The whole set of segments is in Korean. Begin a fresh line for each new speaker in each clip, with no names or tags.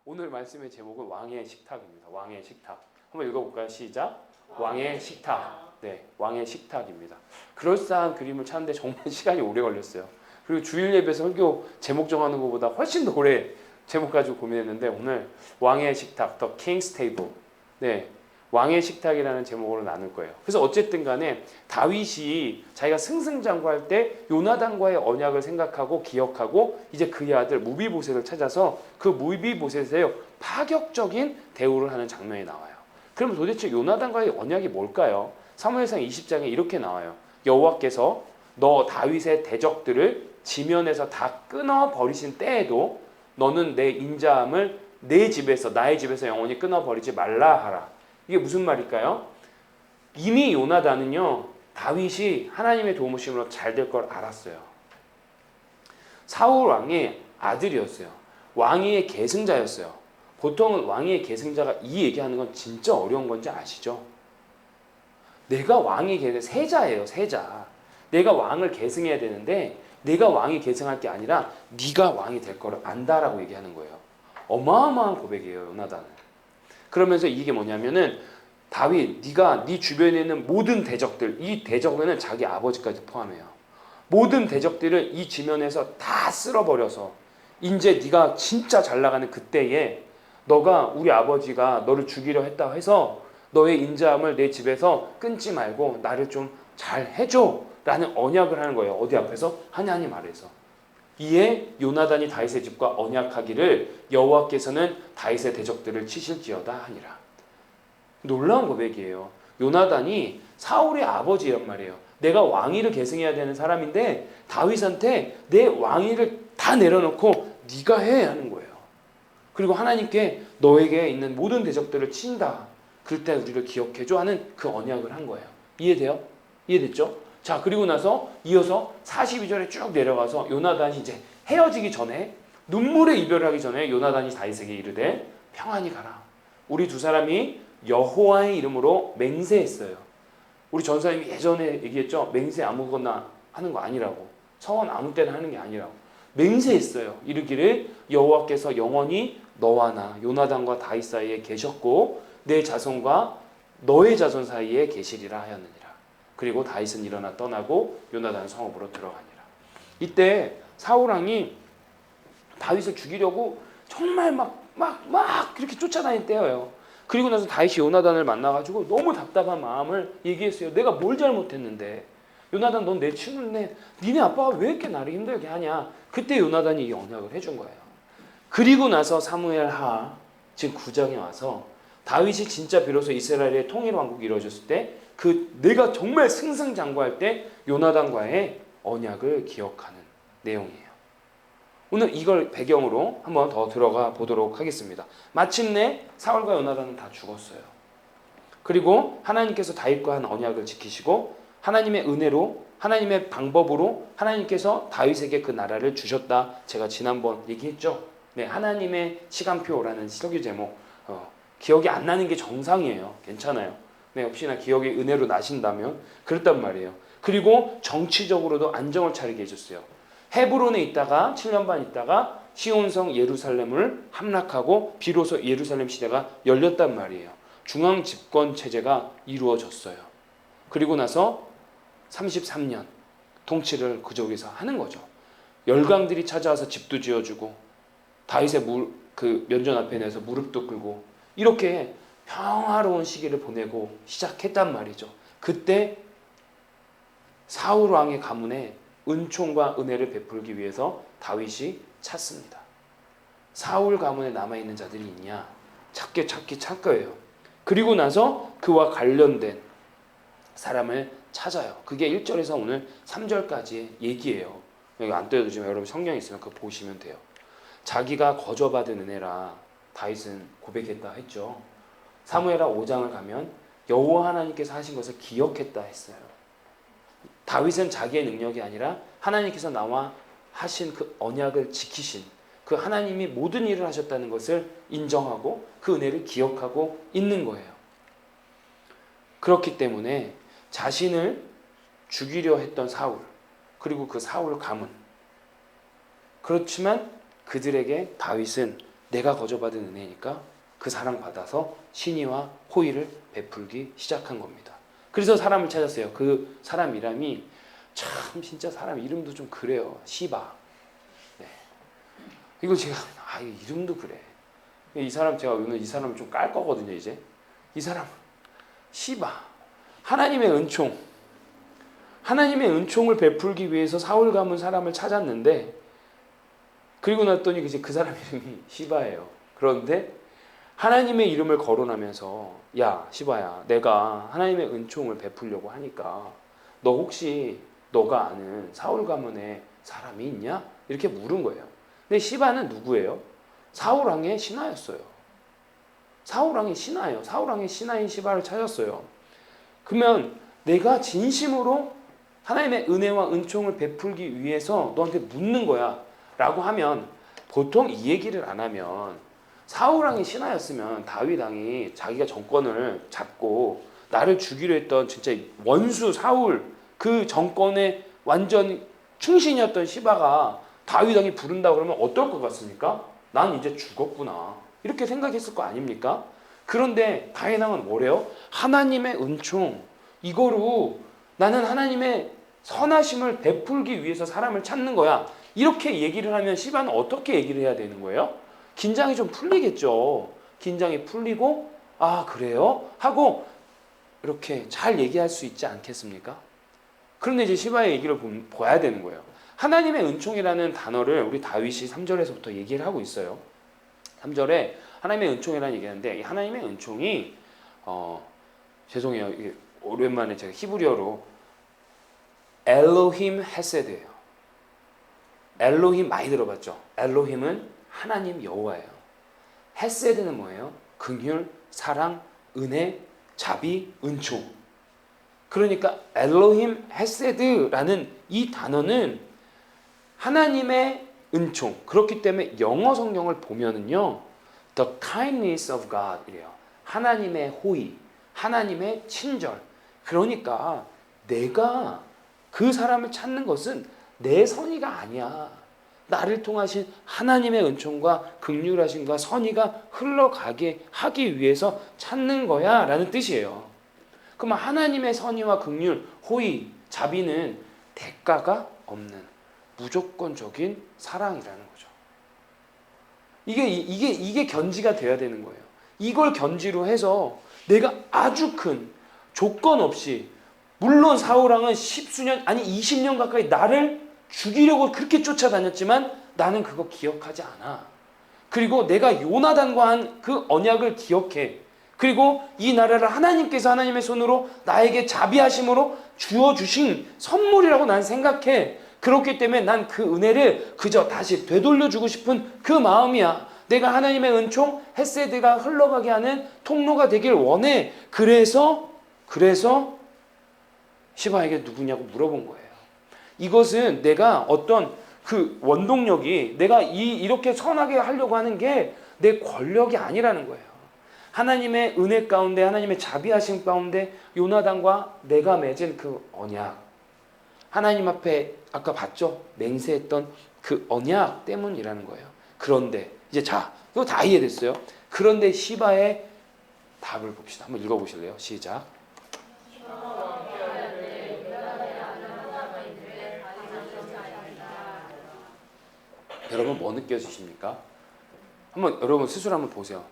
오늘 말씀의 제목은 왕의 식탁입니다. 왕의 식탁. 한번 읽어볼까요? 시작. 왕의 식탁. 네, 왕의 식탁입니다. 그럴싸한 그림을 찾는데 정말 시간이 오래 걸렸어요. 그리고 주일 예배 설교 제목 정하는 것보다 훨씬 더 오래 제목 가지고 고민했는데 오늘 왕의 식탁, The King's Table. 네, 왕의 식탁이라는 제목으로 나눌 거예요. 그래서 어쨌든 간에 다윗이 자기가 승승장구할 때 요나단과의 언약을 생각하고 기억하고 이제 그의 아들 무비보셋을 찾아서 그 무비보셋의 파격적인 대우를 하는 장면이 나와요. 그럼 도대체 요나단과의 언약이 뭘까요? 사무엘상 20장에 이렇게 나와요. 여호와께서 너 다윗의 대적들을 지면에서 다 끊어 버리신 때에도 너는 내 인자함을 내 집에서 나의 집에서 영원히 끊어 버리지 말라 하라. 이게 무슨 말일까요? 이미 요나단은요 다윗이 하나님의 도우심으로 잘 될 걸 알았어요. 사울 왕의 아들이었어요. 왕위의 계승자였어요. 보통은 왕위의 계승자가 이 얘기하는 건 진짜 어려운 건지 아시죠? 내가 왕이 세자예요. 세자. 내가 왕을 계승해야 되는데 내가 왕이 계승할 게 아니라 네가 왕이 될 거를 안다라고 얘기하는 거예요. 어마어마한 고백이에요. 요나단은. 그러면서 이게 뭐냐면은 다윗 네가 네 주변에 있는 모든 대적들, 이 대적은 자기 아버지까지 포함해요. 모든 대적들을 이 지면에서 다 쓸어버려서 이제 네가 진짜 잘 나가는 그때에 너가 우리 아버지가 너를 죽이려 했다 해서 너의 인자함을 내 집에서 끊지 말고 나를 좀 잘 해줘 라는 언약을 하는 거예요. 어디 앞에서? 하나님 아래에서. 이에 요나단이 다윗의 집과 언약하기를 여호와께서는 다윗의 대적들을 치실지어다 하니라. 놀라운 고백이에요. 요나단이 사울의 아버지란 말이에요. 내가 왕위를 계승해야 되는 사람인데 다윗한테 내 왕위를 다 내려놓고 네가 해 하는 거예요. 그리고 하나님께 너에게 있는 모든 대적들을 친다. 그럴 때 우리를 기억해줘 하는 그 언약을 한 거예요. 이해돼요? 이해됐죠? 자, 그리고 나서 이어서 42절에 쭉 내려가서 요나단이 이제 헤어지기 전에 눈물의 이별을 하기 전에 요나단이 다윗에게 이르되 평안히 가라. 우리 두 사람이 여호와의 이름으로 맹세했어요. 우리 전사님이 예전에 얘기했죠. 맹세 아무거나 하는 거 아니라고. 서원 아무 때나 하는 게 아니라고. 맹세했어요. 이르기를 여호와께서 영원히 너와 나 요나단과 다윗 사이에 계셨고 내 자손과 너의 자손 사이에 계시리라 하였느니라. 그리고 다윗은 일어나 떠나고 요나단 성읍으로 들어가니라. 이때 사울 왕이 다윗을 죽이려고 정말 막 그렇게 쫓아다닐 때예요. 그리고 나서 다윗이 요나단을 만나가지고 너무 답답한 마음을 얘기했어요. 내가 뭘 잘못했는데 요나단 넌 내 친구인데 니네 아빠가 왜 이렇게 나를 힘들게 하냐. 그때 요나단이 이 언약을 해준 거예요. 그리고 나서 사무엘하 지금 9장에 와서 다윗이 진짜 비로소 이스라엘의 통일 왕국이 이루어졌을 때 내가 정말 승승장구할 때 요나단과의 언약을 기억하는 내용이에요. 오늘 이걸 배경으로 한번 더 들어가 보도록 하겠습니다. 마침내 사울과 요나단은 다 죽었어요. 그리고 하나님께서 다윗과 한 언약을 지키시고 하나님의 은혜로 하나님의 방법으로 하나님께서 다윗에게 그 나라를 주셨다. 제가 지난번 얘기했죠. 네, 하나님의 시간표라는 설교 제목. 기억이 안 나는 게 정상이에요. 괜찮아요. 네, 혹시나 기억이 은혜로 나신다면 그랬단 말이에요. 그리고 정치적으로도 안정을 차리게 해줬어요. 헤브론에 있다가 7년 반 있다가 시온성 예루살렘을 함락하고 비로소 예루살렘 시대가 열렸단 말이에요. 중앙 집권 체제가 이루어졌어요. 그리고 나서 33년 통치를 그쪽에서 하는 거죠. 열강들이 찾아와서 집도 지어주고 다윗의 면전 앞에 내서 무릎도 꿇고 이렇게 평화로운 시기를 보내고 시작했단 말이죠. 그때 사울 왕의 가문에 은총과 은혜를 베풀기 위해서 다윗이 찾습니다. 사울 가문에 남아있는 자들이 있냐? 찾을 거예요. 그리고 나서 그와 관련된 사람을 찾아요. 그게 1절에서 오늘 3절까지의 얘기예요. 여기 안 떼어두지만 여러분 성경 있으면 그거 보시면 돼요. 자기가 거저받은 은혜라 다윗은 고백했다 했죠. 사무엘하 5장을 가면 여호와 하나님께서 하신 것을 기억했다 했어요. 다윗은 자기의 능력이 아니라 하나님께서 나와 하신 그 언약을 지키신 그 하나님이 모든 일을 하셨다는 것을 인정하고 그 은혜를 기억하고 있는 거예요. 그렇기 때문에 자신을 죽이려 했던 사울 그리고 그 사울 가문 그렇지만 그들에게 다윗은 내가 거저받은 은혜니까 그 사랑 받아서 신의와 호의를 베풀기 시작한 겁니다. 그래서 사람을 찾았어요. 그 사람 이름이 참 진짜 사람 이름도 좀 그래요. 시바. 네. 이거 제가 이 이름도 그래. 이 사람 제가 오늘 이 사람을 좀 깔 거거든요. 이제 이 사람 시바. 하나님의 은총. 하나님의 은총을 베풀기 위해서 사울 가문 사람을 찾았는데 그리고 났더니 이제 그 사람 이름이 시바예요. 그런데 하나님의 이름을 거론하면서 야 시바야 내가 하나님의 은총을 베풀려고 하니까 너 혹시 너가 아는 사울 가문에 사람이 있냐? 이렇게 물은 거예요. 근데 시바는 누구예요? 사울 왕의 신하였어요. 사울 왕의 신하예요. 사울 왕의 신하인 시바를 찾았어요. 그러면 내가 진심으로 하나님의 은혜와 은총을 베풀기 위해서 너한테 묻는 거야 라고 하면 보통 이 얘기를 안 하면 사울 왕의 신하였으면 다윗 왕이 자기가 정권을 잡고 나를 죽이려 했던 진짜 원수 사울 그 정권에 완전 충신이었던 시바가 다윗 왕이 부른다고 그러면 어떨 것 같습니까? 난 이제 죽었구나 이렇게 생각했을 거 아닙니까? 그런데 다윗 왕은 뭐래요? 하나님의 은총 이거로 나는 하나님의 선하심을 베풀기 위해서 사람을 찾는 거야. 이렇게 얘기를 하면 시바는 어떻게 얘기를 해야 되는 거예요? 긴장이 좀 풀리겠죠. 긴장이 풀리고 아 그래요? 하고 이렇게 잘 얘기할 수 있지 않겠습니까? 그런데 이제 시바의 얘기를 봐야 되는 거예요. 하나님의 은총이라는 단어를 우리 다윗이 3절에서부터 얘기를 하고 있어요. 3절에 하나님의 은총이라는 얘기하는데 이 하나님의 은총이 죄송해요. 이게 오랜만에 제가 히브리어로 엘로힘 헤세드예요. 엘로힘 많이 들어봤죠? 엘로힘은 하나님 여호와예요. 헤세드는 뭐예요? 긍휼, 사랑, 은혜, 자비, 은총. 그러니까 엘로힘 헤세드라는 이 단어는 하나님의 은총. 그렇기 때문에 영어 성경을 보면은요, the kindness of God 이래요. 하나님의 호의, 하나님의 친절. 그러니까 내가 그 사람을 찾는 것은 내 선의가 아니야. 나를 통하신 하나님의 은총과 긍휼하심과 선의가 흘러가게 하기 위해서 찾는 거야 라는 뜻이에요. 그러면 하나님의 선의와 긍휼, 호의, 자비는 대가가 없는 무조건적인 사랑이라는 거죠. 이게 견지가 돼야 되는 거예요. 이걸 견지로 해서 내가 아주 큰 조건 없이 물론 사울왕은 10수년 아니 20년 가까이 나를 죽이려고 그렇게 쫓아다녔지만 나는 그거 기억하지 않아. 그리고 내가 요나단과 한 그 언약을 기억해. 그리고 이 나라를 하나님께서 하나님의 손으로 나에게 자비하심으로 주어주신 선물이라고 난 생각해. 그렇기 때문에 난 그 은혜를 그저 다시 되돌려주고 싶은 그 마음이야. 내가 하나님의 은총, 헤세드가 흘러가게 하는 통로가 되길 원해. 그래서 시바에게 누구냐고 물어본 거예요. 이것은 내가 어떤 그 원동력이 내가 이렇게 선하게 하려고 하는 게 내 권력이 아니라는 거예요. 하나님의 은혜 가운데 하나님의 자비하심 가운데 요나단과 내가 맺은 그 언약 하나님 앞에 아까 봤죠? 맹세했던 그 언약 때문이라는 거예요. 그런데 이제 이거 다 이해됐어요? 그런데 시바의 답을 봅시다. 한번 읽어보실래요? 시작. 여러분 뭐 느껴지십니까? 한번 여러분 스스로 한번 보세요.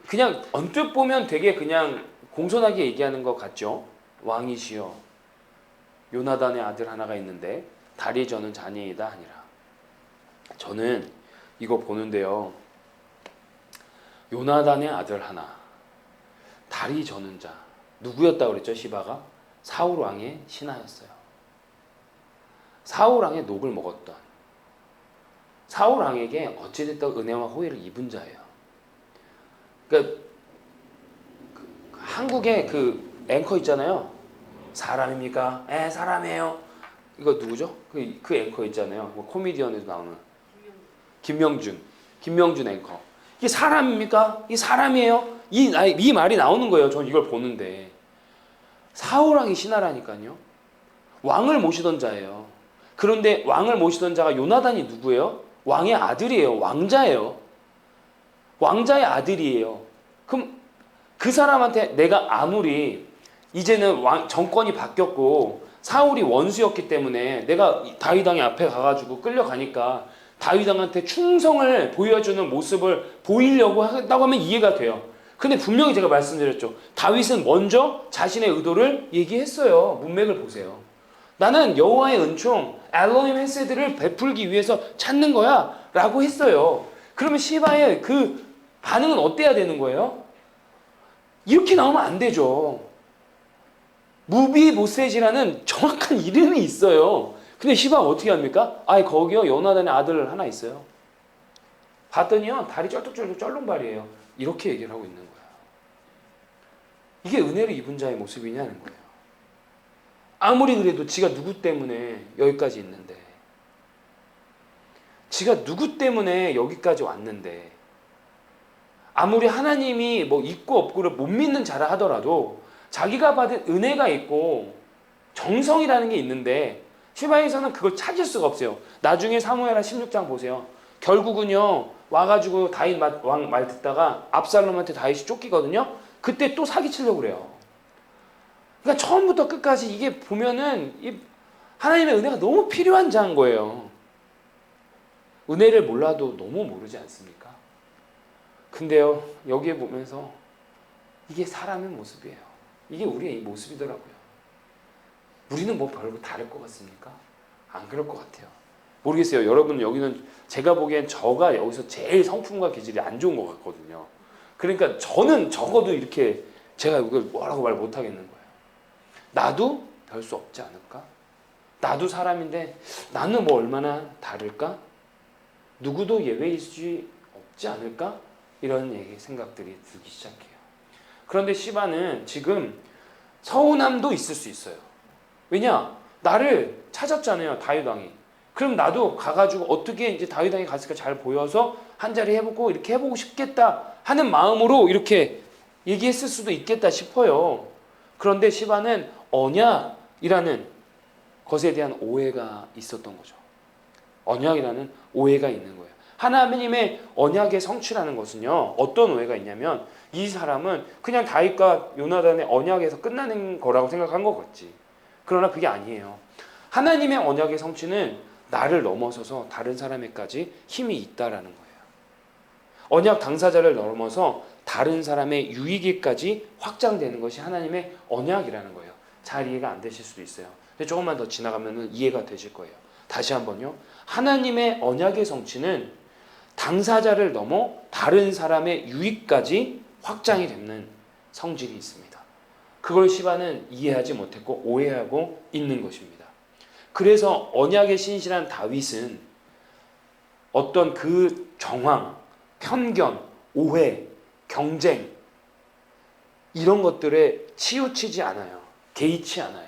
그냥 언뜻 보면 되게 그냥 공손하게 얘기하는 것 같죠? 왕이시여 요나단의 아들 하나가 있는데 다리 저는 자녀이다 하니라. 저는 이거 보는데요. 요나단의 아들 하나 다리 저는 자 누구였다고 그랬죠? 시바가 사울 왕의 신하였어요. 사울 왕의 녹을 먹었던 사울 왕에게 어찌됐든 은혜와 호의를 입은 자예요. 그러니까 한국에 그 앵커 있잖아요. 사람입니까? 사람이에요. 이거 누구죠? 그 앵커 있잖아요. 뭐 코미디언에도 나오는 김명준 앵커. 이게 사람입니까? 이 사람이에요? 이 말이 나오는 거예요. 전 이걸 보는데 사울 왕이 신하라니까요. 왕을 모시던 자예요. 그런데 왕을 모시던 자가 요나단이 누구예요? 왕의 아들이에요. 왕자예요. 왕자의 아들이에요. 그럼 그 사람한테 내가 아무리 이제는 정권이 바뀌었고 사울이 원수였기 때문에 내가 다윗 왕의 앞에 가가지고 끌려가니까 다윗 왕한테 충성을 보여주는 모습을 보이려고 한다고 하면 이해가 돼요. 근데 분명히 제가 말씀드렸죠. 다윗은 먼저 자신의 의도를 얘기했어요. 문맥을 보세요. 나는 여호와의 은총, 엘로힘 헤세드를 베풀기 위해서 찾는 거야 라고 했어요. 그러면 시바의 그 반응은 어때야 되는 거예요? 이렇게 나오면 안 되죠. 무비보셋이라는 정확한 이름이 있어요. 근데 시바가 어떻게 합니까? 거기요 요나단의 아들 하나 있어요. 봤더니요 다리 쩔뚝쩔뚝 쩔룩발이에요. 이렇게 얘기를 하고 있는 거야. 이게 은혜를 입은 자의 모습이냐는 거예요. 아무리 그래도 지가 누구 때문에 여기까지 있는데, 지가 누구 때문에 여기까지 왔는데, 아무리 하나님이 뭐 있고 없고를 못 믿는 자라 하더라도 자기가 받은 은혜가 있고 정성이라는 게 있는데 시바에서는 그걸 찾을 수가 없어요. 나중에 사무엘하 16장 보세요. 결국은요 와가지고 다윗 왕 말 듣다가 압살롬한테 다윗이 쫓기거든요. 그때 또 사기치려고 그래요. 그러니까 처음부터 끝까지 이게 보면은 하나님의 은혜가 너무 필요한 자인 거예요. 은혜를 몰라도 너무 모르지 않습니까? 근데요 여기에 보면서 이게 사람의 모습이에요. 이게 우리의 모습이더라고요. 우리는 뭐 별거 다를 것 같습니까? 안 그럴 것 같아요. 모르겠어요. 여러분 여기는 제가 보기엔 저가 여기서 제일 성품과 기질이 안 좋은 것 같거든요. 그러니까 저는 적어도 이렇게 제가 이걸 뭐라고 말 못하겠는 거예요. 나도 별 수 없지 않을까? 나도 사람인데 나는 뭐 얼마나 다를까? 누구도 예외일 수 없지 않을까? 이런 생각들이 들기 시작해요. 그런데 시바는 지금 서운함도 있을 수 있어요. 왜냐? 나를 찾았잖아요, 다윗 왕이. 그럼 나도 가가지고 어떻게 이제 다윗 왕이 갔을까 잘 보여서 한 자리 해보고 이렇게 해보고 싶겠다 하는 마음으로 이렇게 얘기했을 수도 있겠다 싶어요. 그런데 시바는 언약이라는 것에 대한 오해가 있었던 거죠. 언약이라는 오해가 있는 거예요. 하나님의 언약의 성취라는 것은요, 어떤 오해가 있냐면 이 사람은 그냥 다윗과 요나단의 언약에서 끝나는 거라고 생각한 것 같지. 그러나 그게 아니에요. 하나님의 언약의 성취는 나를 넘어서서 다른 사람에까지 힘이 있다라는 거예요. 언약 당사자를 넘어서 다른 사람의 유익에까지 확장되는 것이 하나님의 언약이라는 거예요. 잘 이해가 안 되실 수도 있어요. 근데 조금만 더 지나가면 이해가 되실 거예요. 다시 한번요. 하나님의 언약의 성취는 당사자를 넘어 다른 사람의 유익까지 확장이 되는 성질이 있습니다. 그걸 시바는 이해하지 못했고 오해하고 있는 것입니다. 그래서 언약의 신실한 다윗은 어떤 그 정황, 편견, 오해, 경쟁 이런 것들에 치우치지 않아요. 개의치 않아요.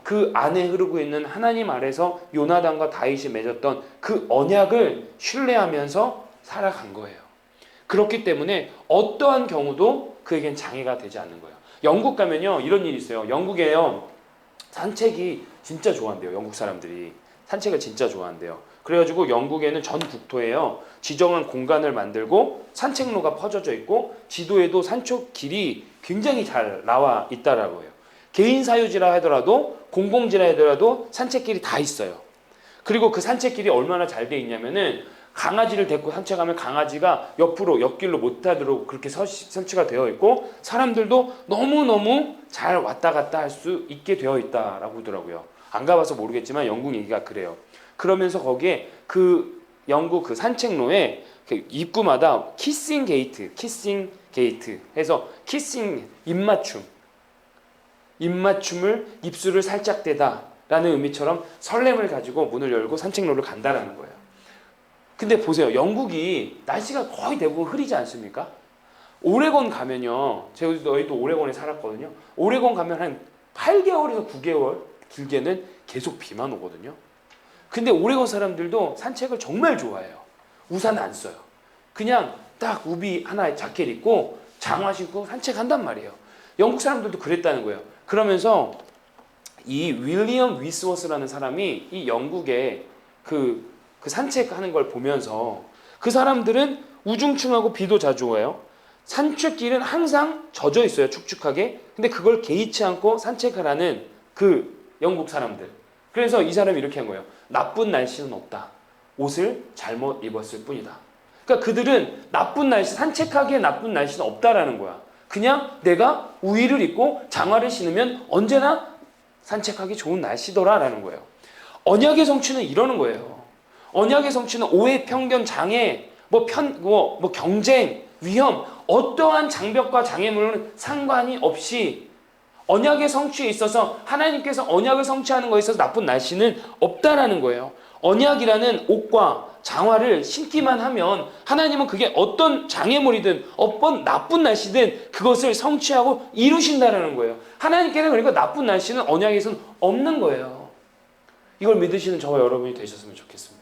그 안에 흐르고 있는 하나님 아래서 요나단과 다윗이 맺었던 그 언약을 신뢰하면서 살아간 거예요. 그렇기 때문에 어떠한 경우도 그에겐 장애가 되지 않는 거예요. 영국 가면요 이런 일이 있어요. 영국에요 산책이 진짜 좋아한대요. 영국 사람들이 산책을 진짜 좋아한대요. 그래가지고 영국에는 전 국토에요 지정한 공간을 만들고 산책로가 퍼져져 있고 지도에도 산책길이 굉장히 잘 나와 있다라고 해요. 개인 사유지라 하더라도 공공지라 하더라도 산책길이 다 있어요. 그리고 그 산책길이 얼마나 잘 돼 있냐면은 강아지를 데리고 산책하면 강아지가 옆으로 옆길로 못 타도록 그렇게 설치가 되어 있고 사람들도 너무너무 잘 왔다 갔다 할 수 있게 되어 있다라고 하더라고요. 안 가봐서 모르겠지만 영국 얘기가 그래요. 그러면서 거기에 그 영국 그 산책로에 입구마다 키싱 게이트 해서 키싱 입맞춤을 입술을 살짝 대다 라는 의미처럼 설렘을 가지고 문을 열고 산책로를 간다라는 거예요. 근데 보세요. 영국이 날씨가 거의 대부분 흐리지 않습니까? 오레곤 가면요. 저희도 오레곤에 살았거든요. 오레곤 가면 한 8개월에서 9개월 길게는 계속 비만 오거든요. 근데 오레곤 사람들도 산책을 정말 좋아해요. 우산 안 써요. 그냥 딱 우비 하나에 자켓 입고 장화 신고 산책한단 말이에요. 영국 사람들도 그랬다는 거예요. 그러면서 이 윌리엄 위스워스라는 사람이 이 영국의 그 그 산책하는 걸 보면서 그 사람들은 우중충하고 비도 자주 와요. 산책길은 항상 젖어 있어요. 축축하게. 근데 그걸 개의치 않고 산책하라는 그 영국 사람들. 그래서 이 사람이 이렇게 한 거예요. 나쁜 날씨는 없다. 옷을 잘못 입었을 뿐이다. 그러니까 그들은 나쁜 날씨, 산책하기에 나쁜 날씨는 없다라는 거야. 그냥 내가 우의를 입고 장화를 신으면 언제나 산책하기 좋은 날씨더라라는 거예요. 언약의 성취는 이러는 거예요. 언약의 성취는 오해, 편견, 장애, 경쟁, 위험, 어떠한 장벽과 장애물은 상관이 없이 언약의 성취에 있어서 하나님께서 언약을 성취하는 것에 있어서 나쁜 날씨는 없다라는 거예요. 언약이라는 옷과 장화를 신기만 하면 하나님은 그게 어떤 장애물이든 어떤 나쁜 날씨든 그것을 성취하고 이루신다라는 거예요. 하나님께는 그러니까 나쁜 날씨는 언약에서는 없는 거예요. 이걸 믿으시는 저와 여러분이 되셨으면 좋겠습니다.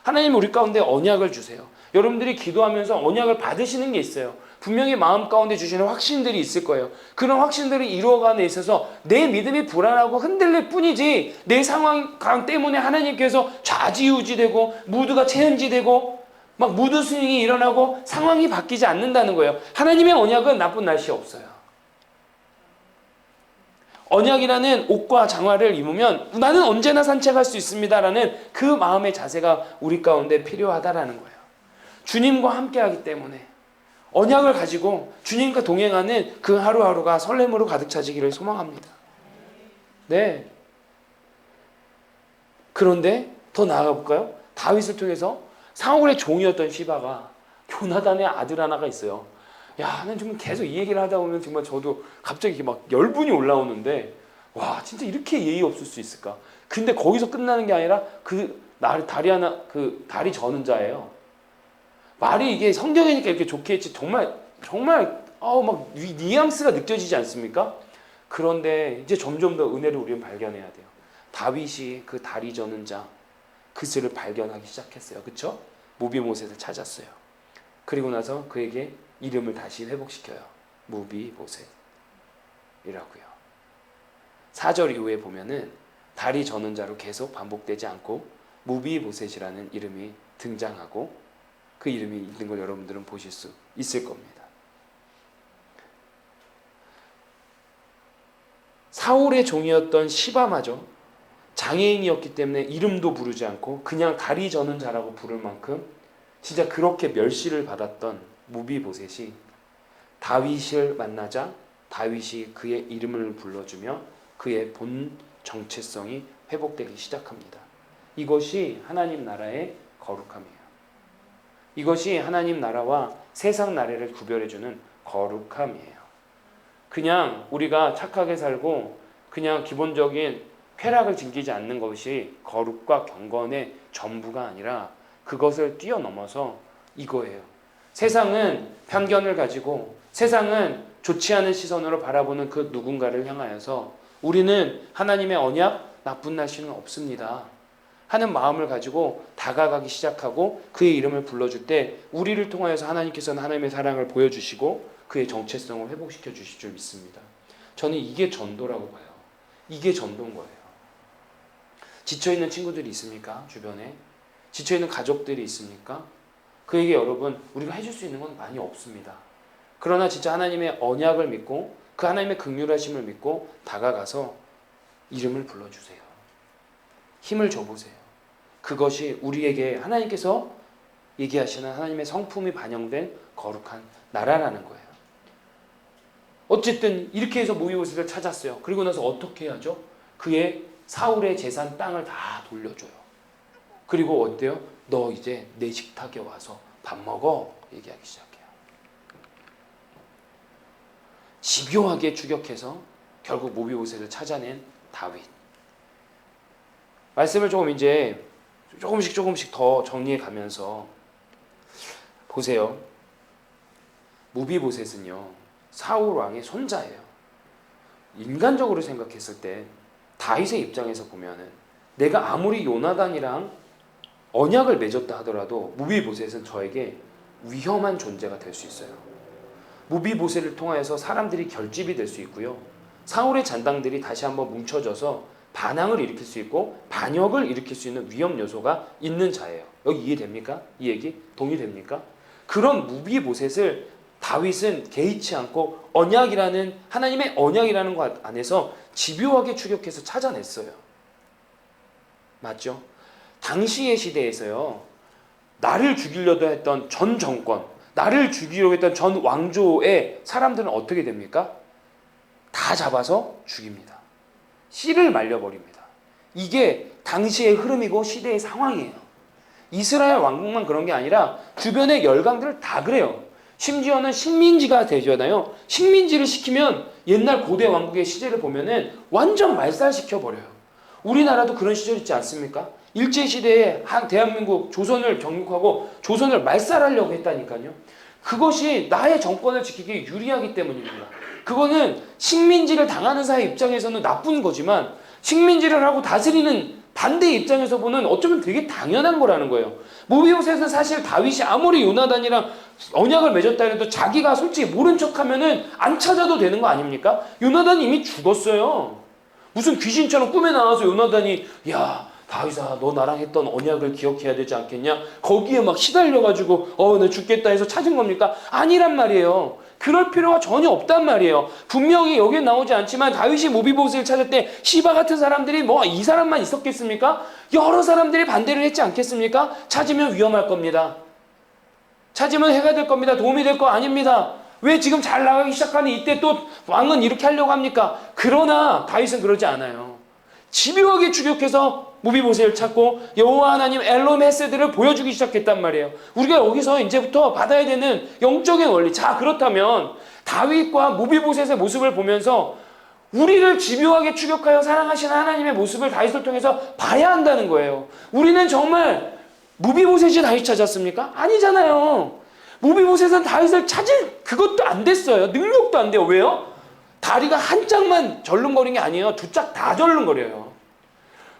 하나님은 우리 가운데 언약을 주세요. 여러분들이 기도하면서 언약을 받으시는 게 있어요. 분명히 마음 가운데 주시는 확신들이 있을 거예요. 그런 확신들을 이루어가는 데 있어서 내 믿음이 불안하고 흔들릴 뿐이지 내 상황 때문에 하나님께서 좌지우지되고 무드가 체현지되고 막 무드 스윙이 일어나고 상황이 바뀌지 않는다는 거예요. 하나님의 언약은 나쁜 날씨 없어요. 언약이라는 옷과 장화를 입으면 나는 언제나 산책할 수 있습니다라는 그 마음의 자세가 우리 가운데 필요하다라는 거예요. 주님과 함께하기 때문에 언약을 가지고 주님과 동행하는 그 하루하루가 설렘으로 가득 차지기를 소망합니다. 네. 그런데 더 나아가 볼까요? 다윗을 통해서 사울의 종이었던 시바가 요나단의 아들 하나가 있어요. 야, 난 정말 계속 이 얘기를 하다 보면 정말 저도 갑자기 이렇게 막 열분이 올라오는데 와, 진짜 이렇게 예의 없을 수 있을까? 근데 거기서 끝나는 게 아니라 다리 저는 자예요. 말이 이게 성경이니까 이렇게 좋게 했지 정말 막 뉘앙스가 느껴지지 않습니까? 그런데 이제 점점 더 은혜를 우리는 발견해야 돼요. 다윗이 그 다리 저는 자 그것을 발견하기 시작했어요. 그렇죠? 무비보셋을 찾았어요. 그리고 나서 그에게 이름을 다시 회복시켜요. 무비보셋이라고요. 4절 이후에 보면은 다리 저는 자로 계속 반복되지 않고 무비보셋이라는 이름이 등장하고 그 이름이 있는 걸 여러분들은 보실 수 있을 겁니다. 사울의 종이었던 시바마저 장애인이었기 때문에 이름도 부르지 않고 그냥 다리 저는 자라고 부를 만큼 진짜 그렇게 멸시를 받았던 무비보셋이 다윗을 만나자 다윗이 그의 이름을 불러주며 그의 본 정체성이 회복되기 시작합니다. 이것이 하나님 나라의 거룩함이에요. 이것이 하나님 나라와 세상 나라를 구별해주는 거룩함이에요. 그냥 우리가 착하게 살고 그냥 기본적인 쾌락을 즐기지 않는 것이 거룩과 경건의 전부가 아니라 그것을 뛰어넘어서 이거예요. 세상은 편견을 가지고 세상은 좋지 않은 시선으로 바라보는 그 누군가를 향하여서 우리는 하나님의 언약, 나쁜 날씨는 없습니다 하는 마음을 가지고 다가가기 시작하고 그의 이름을 불러줄 때 우리를 통하여서 하나님께서는 하나님의 사랑을 보여주시고 그의 정체성을 회복시켜 주실 줄 믿습니다. 저는 이게 전도라고 봐요. 이게 전도인 거예요. 지쳐있는 친구들이 있습니까? 주변에? 지쳐있는 가족들이 있습니까? 그에게 여러분 우리가 해줄 수 있는 건 많이 없습니다. 그러나 진짜 하나님의 언약을 믿고 그 하나님의 긍휼하심을 믿고 다가가서 이름을 불러주세요. 힘을 줘보세요. 그것이 우리에게 하나님께서 얘기하시는 하나님의 성품이 반영된 거룩한 나라라는 거예요. 어쨌든 이렇게 해서 무비보셋을 찾았어요. 그리고 나서 어떻게 해야죠? 그의 사울의 재산 땅을 다 돌려줘요. 그리고 어때요? 너 이제 내 식탁에 와서 밥 먹어 얘기하기 시작해요. 집요하게 추격해서 결국 무비보셋을 찾아낸 다윗. 말씀을 이제 조금씩 더 정리해 가면서 보세요. 무비보셋은요 사울 왕의 손자예요. 인간적으로 생각했을 때 다윗의 입장에서 보면은 내가 아무리 요나단이랑 언약을 맺었다 하더라도 무비보셋은 저에게 위험한 존재가 될 수 있어요. 무비보셋을 통하여서 사람들이 결집이 될 수 있고요. 사울의 잔당들이 다시 한번 뭉쳐져서 반항을 일으킬 수 있고 반역을 일으킬 수 있는 위험 요소가 있는 자예요. 여기 이해됩니까? 이 얘기 동의됩니까? 그런 무비보셋을 다윗은 개의치 않고 언약이라는 하나님의 언약이라는 것 안에서 집요하게 추격해서 찾아냈어요. 맞죠? 당시의 시대에서요, 나를 죽이려고 했던 전 정권, 나를 죽이려고 했던 전 왕조의 사람들은 어떻게 됩니까? 다 잡아서 죽입니다. 씨를 말려버립니다. 이게 당시의 흐름이고 시대의 상황이에요. 이스라엘 왕국만 그런 게 아니라 주변의 열강들을 다 그래요. 심지어는 식민지가 되잖아요. 식민지를 시키면 옛날 고대 왕국의 시제를 보면은 완전 말살시켜버려요. 우리나라도 그런 시절 있지 않습니까? 일제시대에 대한민국 조선을 정복하고 조선을 말살하려고 했다니까요. 그것이 나의 정권을 지키기 유리하기 때문입니다. 그거는 식민지를 당하는 사회 입장에서는 나쁜 거지만 식민지를 하고 다스리는 반대 입장에서 보는 어쩌면 되게 당연한 거라는 거예요. 무비보셋은 사실 다윗이 아무리 요나단이랑 언약을 맺었다 해도 자기가 솔직히 모른 척하면은 안 찾아도 되는 거 아닙니까? 요나단이 이미 죽었어요. 무슨 귀신처럼 꿈에 나와서 요나단이 야 다윗아 너 나랑 했던 언약을 기억해야 되지 않겠냐? 거기에 막 시달려가지고 나 죽겠다 해서 찾은 겁니까? 아니란 말이에요. 그럴 필요가 전혀 없단 말이에요. 분명히 여기에 나오지 않지만 다윗이 무비보셋을 찾을 때 시바 같은 사람들이 뭐 이 사람만 있었겠습니까? 여러 사람들이 반대를 했지 않겠습니까? 찾으면 위험할 겁니다. 찾으면 해가 될 겁니다. 도움이 될 거 아닙니다. 왜 지금 잘 나가기 시작하는 이때 또 왕은 이렇게 하려고 합니까? 그러나 다윗은 그러지 않아요. 집요하게 추격해서 무비보셋을 찾고 여호와 하나님 엘롬 헤세드를 보여주기 시작했단 말이에요. 우리가 여기서 이제부터 받아야 되는 영적인 원리. 자, 그렇다면 다윗과 무비보셋의 모습을 보면서 우리를 집요하게 추격하여 사랑하시는 하나님의 모습을 다윗을 통해서 봐야 한다는 거예요. 우리는 정말 무비보셋이 다윗 찾았습니까? 아니잖아요. 무비보셋은 다윗을 찾을 그것도 안 됐어요. 능력도 안 돼요. 왜요? 다리가 한 짝만 절름거린 게 아니에요. 두 짝 다 절름거려요.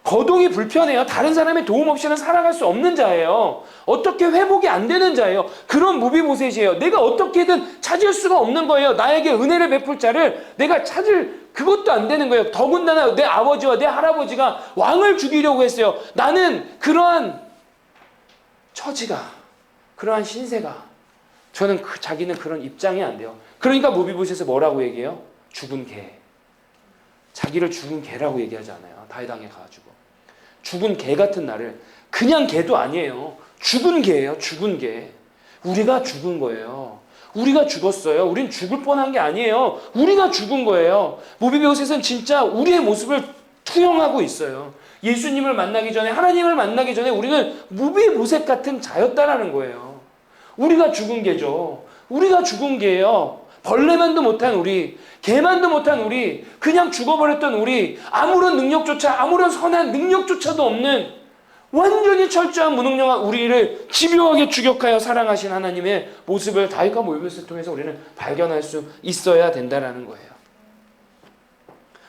거동이 불편해요. 다른 사람의 도움 없이는 살아갈 수 없는 자예요. 어떻게 회복이 안 되는 자예요. 그런 무비보셋이에요. 내가 어떻게든 찾을 수가 없는 거예요. 나에게 은혜를 베풀 자를 내가 찾을 그것도 안 되는 거예요. 더군다나 내 아버지와 내 할아버지가 왕을 죽이려고 했어요. 나는 그러한 처지가, 그러한 신세가, 저는 자기는 그런 입장이 안 돼요. 그러니까 무비보셋에서 뭐라고 얘기해요? 죽은 개. 자기를 죽은 개라고 얘기하지 않아요. 다윗왕에 가가지고 죽은 개 같은 나를, 그냥 개도 아니에요. 죽은 개예요. 죽은 개. 우리가 죽은 거예요. 우리가 죽었어요. 우린 죽을 뻔한 게 아니에요. 우리가 죽은 거예요. 무비보셋은 진짜 우리의 모습을 투영하고 있어요. 예수님을 만나기 전에, 하나님을 만나기 전에 우리는 무비보셋 같은 자였다라는 거예요. 우리가 죽은 개죠. 우리가 죽은 개예요. 벌레만도 못한 우리, 개만도 못한 우리, 그냥 죽어버렸던 우리, 아무런 능력조차, 아무런 선한 능력조차도 없는 완전히 철저한 무능력한 우리를 집요하게 추격하여 사랑하신 하나님의 모습을 다윗과 무비보셋을 통해서 우리는 발견할 수 있어야 된다는 거예요.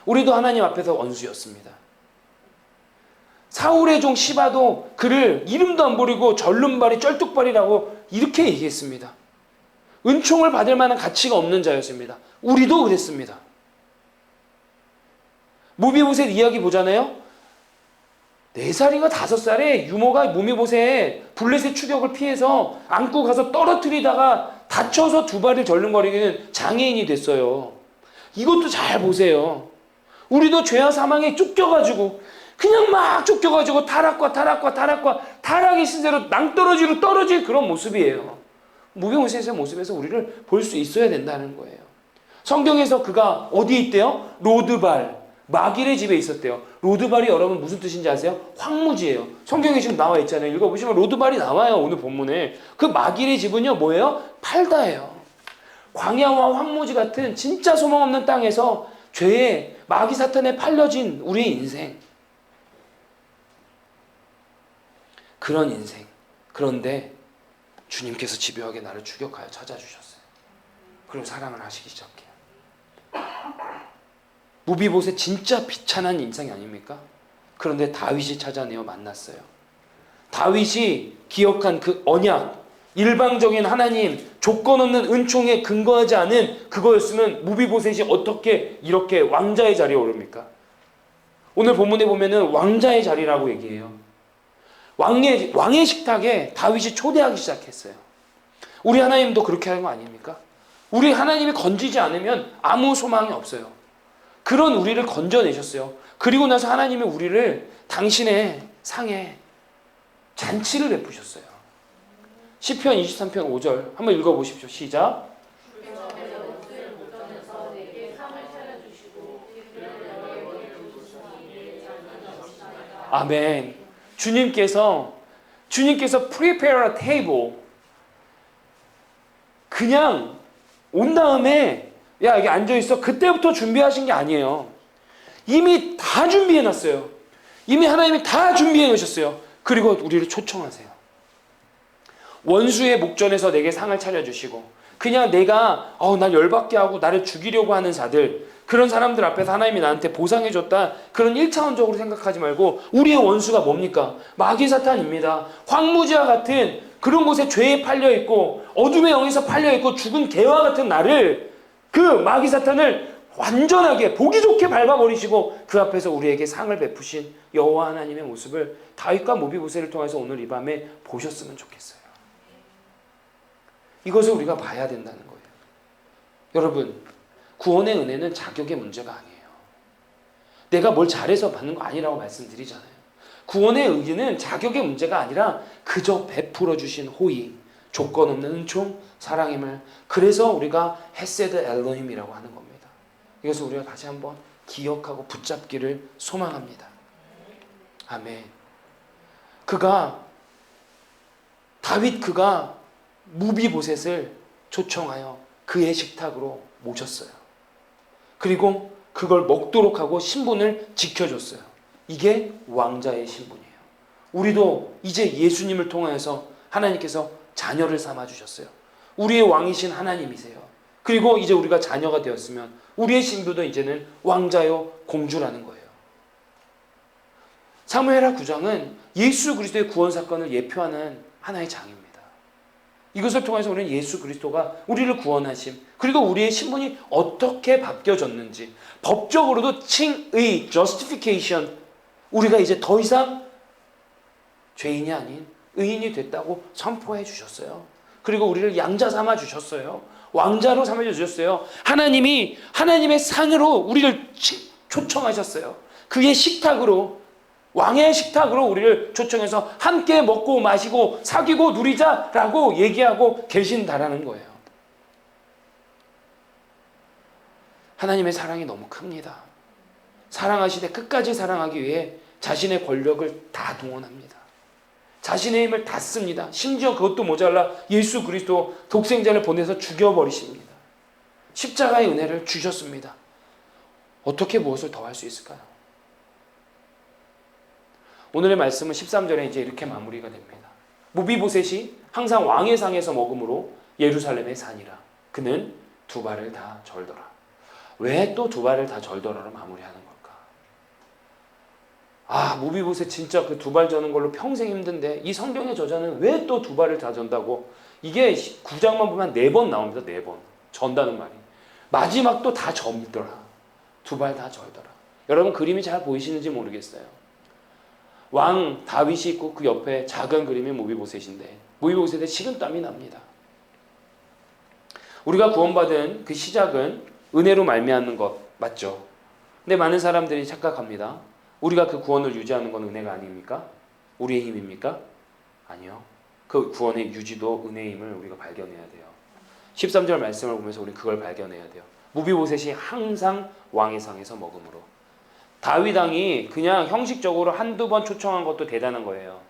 우리도 하나님 앞에서 원수였습니다. 사울의 종 시바도 그를 이름도 안 부르고 절름발이 쩔뚝발이라고 이렇게 얘기했습니다. 은총을 받을 만한 가치가 없는 자였습니다. 우리도 그랬습니다. 무비보셋 이야기 보잖아요. 4살인가 5살에 유모가 무비보셋 블레셋 추격을 피해서 안고 가서 떨어뜨리다가 다쳐서 2발을 절름거리는 장애인이 됐어요. 이것도 잘 보세요. 우리도 죄와 사망에 쫓겨가지고 그냥 막 쫓겨가지고 타락의 신세로 낭떠러지로 떨어질 그런 모습이에요. 무비보셋의 모습에서 우리를 볼 수 있어야 된다는 거예요. 성경에서 그가 어디에 있대요? 로드발, 마길의 집에 있었대요. 로드발이 여러분 무슨 뜻인지 아세요? 황무지예요. 성경에 지금 나와 있잖아요. 읽어보시면 로드발이 나와요. 오늘 본문에. 그 마길의 집은요 뭐예요? 팔다예요. 광야와 황무지 같은 진짜 소망 없는 땅에서 죄에 마귀 사탄에 팔려진 우리의 인생. 그런 인생. 그런데 주님께서 집요하게 나를 추격하여 찾아주셨어요. 그럼 사랑을 하시기 시작해요. 무비보셋 진짜 비참한 인생이 아닙니까? 그런데 다윗이 찾아내어 만났어요. 다윗이 기억한 그 언약, 일방적인 하나님, 조건 없는 은총에 근거하지 않은 그거였으면 무비보셋이 어떻게 이렇게 왕자의 자리에 오릅니까? 오늘 본문에 보면은 왕자의 자리라고 얘기해요. 왕의 식탁에 다윗이 초대하기 시작했어요. 우리 하나님도 그렇게 하는 거 아닙니까? 우리 하나님이 건지지 않으면 아무 소망이 없어요. 그런 우리를 건져내셨어요. 그리고 나서 하나님이 우리를 당신의 상에 잔치를 베푸셨어요. 시편 23편 5절 한번 읽어보십시오. 시작. 아멘. 주님께서 prepare a table, 그냥 온 다음에 야 여기 앉아있어 그때부터 준비하신 게 아니에요. 이미 다 준비해놨어요. 이미 하나님이 다 준비해 놓으셨어요. 그리고 우리를 초청하세요. 원수의 목전에서 내게 상을 차려주시고, 그냥 내가 날 열받게 하고 나를 죽이려고 하는 자들, 그런 사람들 앞에서 하나님이 나한테 보상해줬다, 그런 1차원적으로 생각하지 말고 우리의 원수가 뭡니까? 마귀 사탄입니다. 황무지와 같은 그런 곳에 죄에 팔려있고 어둠의 영에서 팔려있고 죽은 개와 같은 나를, 그 마귀 사탄을 완전하게 보기 좋게 밟아버리시고 그 앞에서 우리에게 상을 베푸신 여호와 하나님의 모습을 다윗과 모비보셋을 통해서 오늘 이 밤에 보셨으면 좋겠어요. 이것을 우리가 봐야 된다는 거예요. 여러분, 구원의 은혜는 자격의 문제가 아니에요. 내가 뭘 잘해서 받는 거 아니라고 말씀드리잖아요. 구원의 의지는 자격의 문제가 아니라 그저 베풀어 주신 호의, 조건 없는 은총, 사랑임을, 그래서 우리가 헤세드 엘로힘이라고 하는 겁니다. 이것을 우리가 다시 한번 기억하고 붙잡기를 소망합니다. 아멘. 다윗 그가 무비보셋을 초청하여 그의 식탁으로 모셨어요. 그리고 그걸 먹도록 하고 신분을 지켜줬어요. 이게 왕자의 신분이에요. 우리도 이제 예수님을 통하여서 하나님께서 자녀를 삼아주셨어요. 우리의 왕이신 하나님이세요. 그리고 이제 우리가 자녀가 되었으면 우리의 신분도 이제는 왕자요 공주라는 거예요. 사무엘하 9장은 예수 그리스도의 구원 사건을 예표하는 하나의 장입니다. 이것을 통해서 우리는 예수 그리스도가 우리를 구원하심, 그리고 우리의 신분이 어떻게 바뀌어졌는지, 법적으로도 칭의, justification, 우리가 이제 더 이상 죄인이 아닌 의인이 됐다고 선포해 주셨어요. 그리고 우리를 양자 삼아 주셨어요. 왕자로 삼아 주셨어요. 하나님이 하나님의 상으로 우리를 초청하셨어요. 그의 식탁으로, 왕의 식탁으로 우리를 초청해서 함께 먹고 마시고 사귀고 누리자라고 얘기하고 계신다라는 거예요. 하나님의 사랑이 너무 큽니다. 사랑하시되 끝까지 사랑하기 위해 자신의 권력을 다 동원합니다. 자신의 힘을 다 씁니다. 심지어 그것도 모자라 예수 그리스도 독생자를 보내서 죽여버리십니다. 십자가의 은혜를 주셨습니다. 어떻게 무엇을 더 할 수 있을까요? 오늘의 말씀은 13절에 이제 이렇게 마무리가 됩니다. 무비보셋이 항상 왕의 상에서 먹음으로 예루살렘의 산이라 그는 두 발을 다 절더라. 왜 또 두 발을 다 절더라로 마무리하는 걸까? 무비보셋 진짜 그 두 발 저는 걸로 평생 힘든데 이 성경의 저자는 왜 또 두 발을 다 전다고? 이게 9장만 보면 4번 나옵니다. 4번 전다는 말이. 마지막도 다 절더라. 두 발 다 절더라. 여러분 그림이 잘 보이시는지 모르겠어요. 왕 다윗이 있고 그 옆에 작은 그림이 모비보셋인데 모비보셋의 식은땀이 납니다. 우리가 구원받은 그 시작은 은혜로 말미암는 것 맞죠? 근데 많은 사람들이 착각합니다. 우리가 그 구원을 유지하는 건 은혜가 아닙니까? 우리의 힘입니까? 아니요. 그 구원의 유지도 은혜의 힘을 우리가 발견해야 돼요. 13절 말씀을 보면서 우리는 그걸 발견해야 돼요. 모비보셋이 항상 왕의 상에서 먹음으로. 다윗 왕이 그냥 형식적으로 한두 번 초청한 것도 대단한 거예요.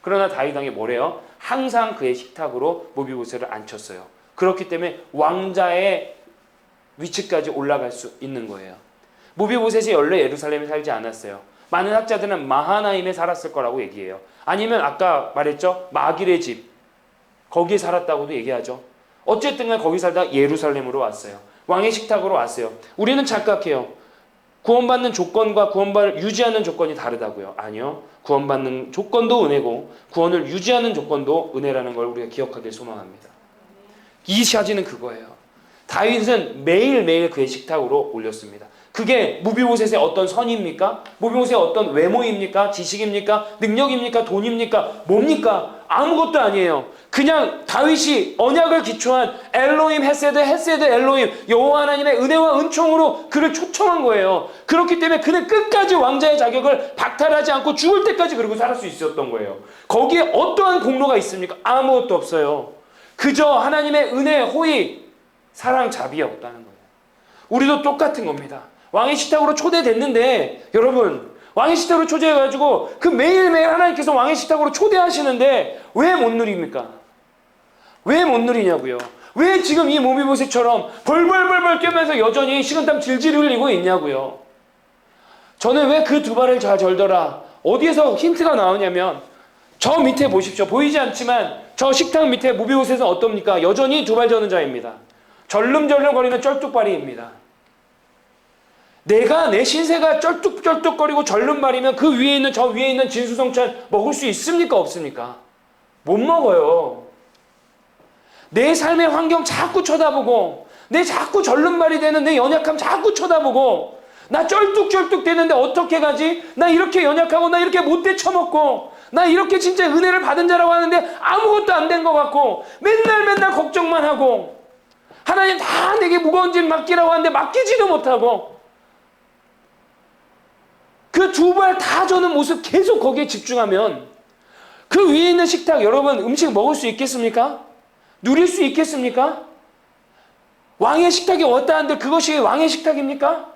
그러나 다윗 왕이 뭐래요? 항상 그의 식탁으로 모비보셋을 앉혔어요. 그렇기 때문에 왕자의 위치까지 올라갈 수 있는 거예요. 모비보셋이 원래 예루살렘에 살지 않았어요. 많은 학자들은 마하나임에 살았을 거라고 얘기해요. 아니면 아까 말했죠? 마길의 집, 거기에 살았다고도 얘기하죠. 어쨌든 간에 거기 살다가 예루살렘으로 왔어요. 왕의 식탁으로 왔어요. 우리는 착각해요. 구원받는 조건과 구원을 유지하는 조건이 다르다고요. 아니요. 구원받는 조건도 은혜고 구원을 유지하는 조건도 은혜라는 걸 우리가 기억하길 소망합니다. 이 사진은 그거예요. 다윗은 매일매일 그의 식탁으로 올렸습니다. 그게 무비보셋의 어떤 선입니까? 무비보셋의 어떤 외모입니까? 지식입니까? 능력입니까? 돈입니까? 뭡니까? 아무것도 아니에요. 그냥 다윗이 언약을 기초한 엘로힘 헤세드 엘로힘 여호와 하나님의 은혜와 은총으로 그를 초청한 거예요. 그렇기 때문에 그는 끝까지 왕자의 자격을 박탈하지 않고 죽을 때까지 그러고 살 수 있었던 거예요. 거기에 어떠한 공로가 있습니까? 아무것도 없어요. 그저 하나님의 은혜, 호의, 사랑, 자비에 없다는 거예요. 우리도 똑같은 겁니다. 왕의 식탁으로 초대됐는데 여러분 왕의 식탁으로 초대해가지고 그 매일매일 하나님께서 왕의 식탁으로 초대하시는데 왜 못 누립니까? 왜 못 누리냐고요? 왜 지금 이 모비보셋처럼 벌벌벌벌 뛰면서 여전히 식은땀 질질 흘리고 있냐고요? 저는 왜 그 두 발을 잘 절더라? 어디에서 힌트가 나오냐면 저 밑에 보십시오. 보이지 않지만 저 식탁 밑에 모비보셋은 어떻습니까? 여전히 두 발 저는 자입니다. 절름절름거리는 쩔뚝발이입니다. 내가 내 신세가 쩔뚝쩔뚝거리고 절름발이면 그 위에 있는 저 위에 있는 진수성찬 먹을 수 있습니까? 없습니까? 못 먹어요. 내 삶의 환경 자꾸 쳐다보고 내 자꾸 절름발이 되는 내 연약함 자꾸 쳐다보고 나 쩔뚝쩔뚝 되는데 어떻게 가지? 나 이렇게 연약하고 나 이렇게 못돼 처먹고 나 이렇게 진짜 은혜를 받은 자라고 하는데 아무것도 안 된 것 같고 맨날 걱정만 하고 하나님 다 내게 무거운 짐 맡기라고 하는데 맡기지도 못하고 그 두 발 다 저는 모습 계속 거기에 집중하면 그 위에 있는 식탁 여러분 음식 먹을 수 있겠습니까? 누릴 수 있겠습니까? 왕의 식탁에 왔다 하는데 그것이 왕의 식탁입니까?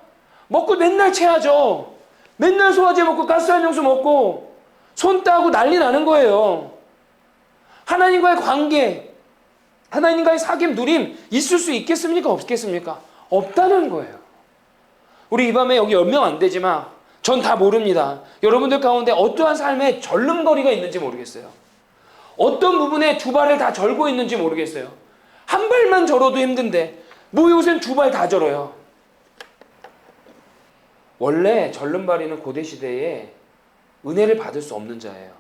먹고 맨날 체하죠. 맨날 소화제 먹고 가스알명수 먹고 손 따고 난리 나는 거예요. 하나님과의 관계, 하나님과의 사귐, 누림 있을 수 있겠습니까? 없겠습니까? 없다는 거예요. 우리 이 밤에 여기 몇 명 안 되지만 전 다 모릅니다. 여러분들 가운데 어떠한 삶에 절름거리가 있는지 모르겠어요. 어떤 부분에 두 발을 다 절고 있는지 모르겠어요. 한 발만 절어도 힘든데 모비보셋은 두 발 다 절어요. 원래 절름발이는 고대시대에 은혜를 받을 수 없는 자예요.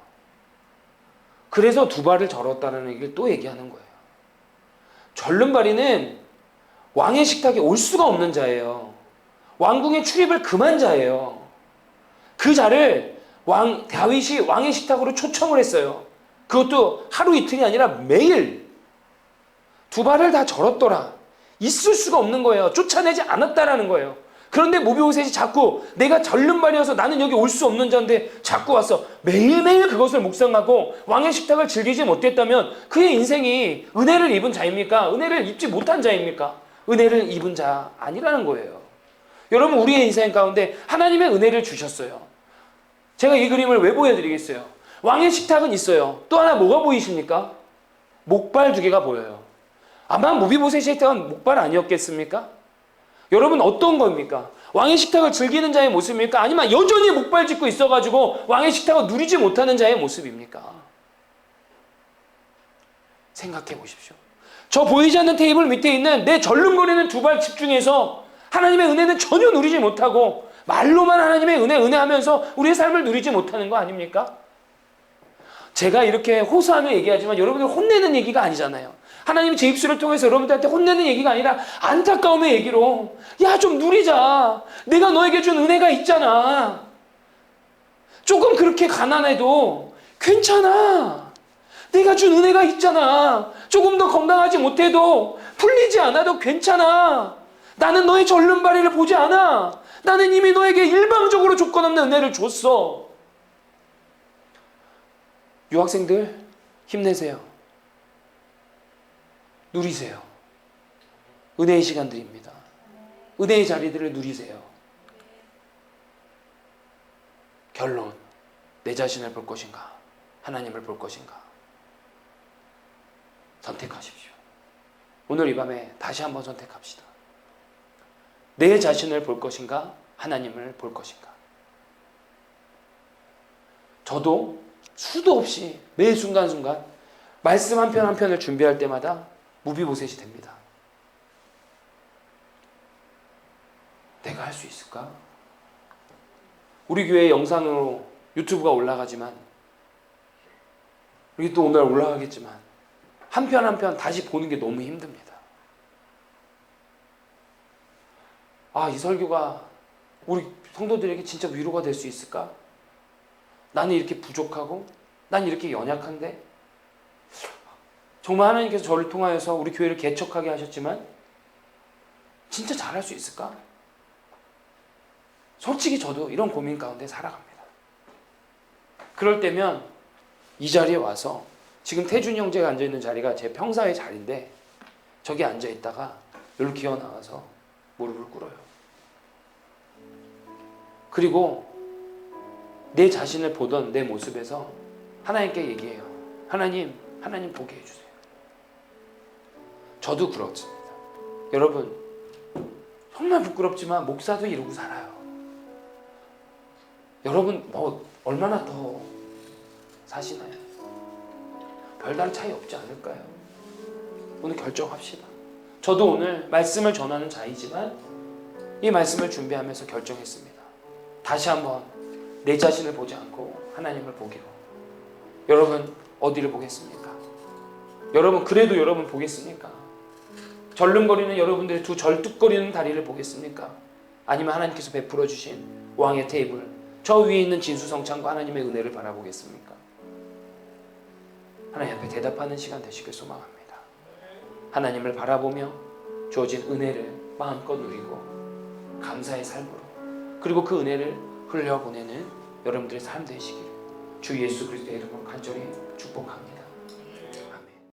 그래서 두 발을 절었다는 얘기를 또 얘기하는 거예요. 절름발이는 왕의 식탁에 올 수가 없는 자예요. 왕궁에 출입을 금한 자예요. 그 자를 다윗이 왕의 식탁으로 초청을 했어요. 그것도 하루 이틀이 아니라 매일 두 발을 다 절었더라. 있을 수가 없는 거예요. 쫓아내지 않았다라는 거예요. 그런데 모비보셋이 자꾸 내가 절름발이어서 나는 여기 올 수 없는 자인데 자꾸 와서 매일매일 그것을 묵상하고 왕의 식탁을 즐기지 못했다면 그의 인생이 은혜를 입은 자입니까? 은혜를 입지 못한 자입니까? 은혜를 입은 자 아니라는 거예요. 여러분 우리의 인생 가운데 하나님의 은혜를 주셨어요. 제가 이 그림을 왜 보여드리겠어요? 왕의 식탁은 있어요. 또 하나 뭐가 보이십니까? 목발 두 개가 보여요. 아마 모비보셋의 식탁은 목발 아니었겠습니까? 여러분 어떤 겁니까? 왕의 식탁을 즐기는 자의 모습입니까? 아니면 여전히 목발 짚고 있어가지고 왕의 식탁을 누리지 못하는 자의 모습입니까? 생각해 보십시오. 저 보이지 않는 테이블 밑에 있는 내 절름거리는 두 발 집중해서 하나님의 은혜는 전혀 누리지 못하고 말로만 하나님의 은혜하면서 우리의 삶을 누리지 못하는 거 아닙니까? 제가 이렇게 호소하며 얘기하지만 여러분들 혼내는 얘기가 아니잖아요. 하나님이 제 입술을 통해서 여러분들한테 혼내는 얘기가 아니라 안타까움의 얘기로 야 좀 누리자. 내가 너에게 준 은혜가 있잖아. 조금 그렇게 가난해도 괜찮아. 내가 준 은혜가 있잖아. 조금 더 건강하지 못해도 풀리지 않아도 괜찮아. 나는 너의 절름발이를 보지 않아. 나는 이미 너에게 일방적으로 조건 없는 은혜를 줬어. 유학생들 힘내세요. 누리세요. 은혜의 시간들입니다. 은혜의 자리들을 누리세요. 결론, 내 자신을 볼 것인가? 하나님을 볼 것인가? 선택하십시오. 오늘 이 밤에 다시 한번 선택합시다. 내 자신을 볼 것인가? 하나님을 볼 것인가? 저도 수도 없이 매 순간순간 말씀 한 편 한 편을 준비할 때마다 무비보셋이 됩니다. 내가 할 수 있을까? 우리 교회 영상으로 유튜브가 올라가지만 우리 또 오늘 올라가겠지만 한 편 한 편 다시 보는 게 너무 힘듭니다. 아, 이 설교가 우리 성도들에게 진짜 위로가 될 수 있을까? 나는 이렇게 부족하고 난 이렇게 연약한데 정말 하나님께서 저를 통하여서 우리 교회를 개척하게 하셨지만 진짜 잘할 수 있을까? 솔직히 저도 이런 고민 가운데 살아갑니다. 그럴 때면 이 자리에 와서 지금 태준이 형제가 앉아있는 자리가 제 평사의 자리인데 저기 앉아있다가 여기로 기어 나와서 무릎을 꿇어요. 그리고 내 자신을 보던 내 모습에서 하나님께 얘기해요. 하나님 보게 해주세요. 저도 그렇습니다. 여러분 정말 부끄럽지만 목사도 이러고 살아요. 여러분 뭐 얼마나 더 사시나요? 별다른 차이 없지 않을까요? 오늘 결정합시다. 저도 오늘 말씀을 전하는 자이지만 이 말씀을 준비하면서 결정했습니다. 다시 한번 내 자신을 보지 않고 하나님을 보기로. 여러분 어디를 보겠습니까? 여러분 그래도 여러분 보겠습니까? 절름거리는 여러분들의 두 절뚝거리는 다리를 보겠습니까? 아니면 하나님께서 베풀어 주신 왕의 테이블, 저 위에 있는 진수성찬과 하나님의 은혜를 바라보겠습니까? 하나님 앞에 대답하는 시간 되시길 소망합니다. 하나님을 바라보며 주어진 은혜를 마음껏 누리고 감사의 삶으로, 그리고 그 은혜를 흘려보내는 여러분들의 삶 되시기를 주 예수 그리스도의 이름으로 간절히 축복합니다.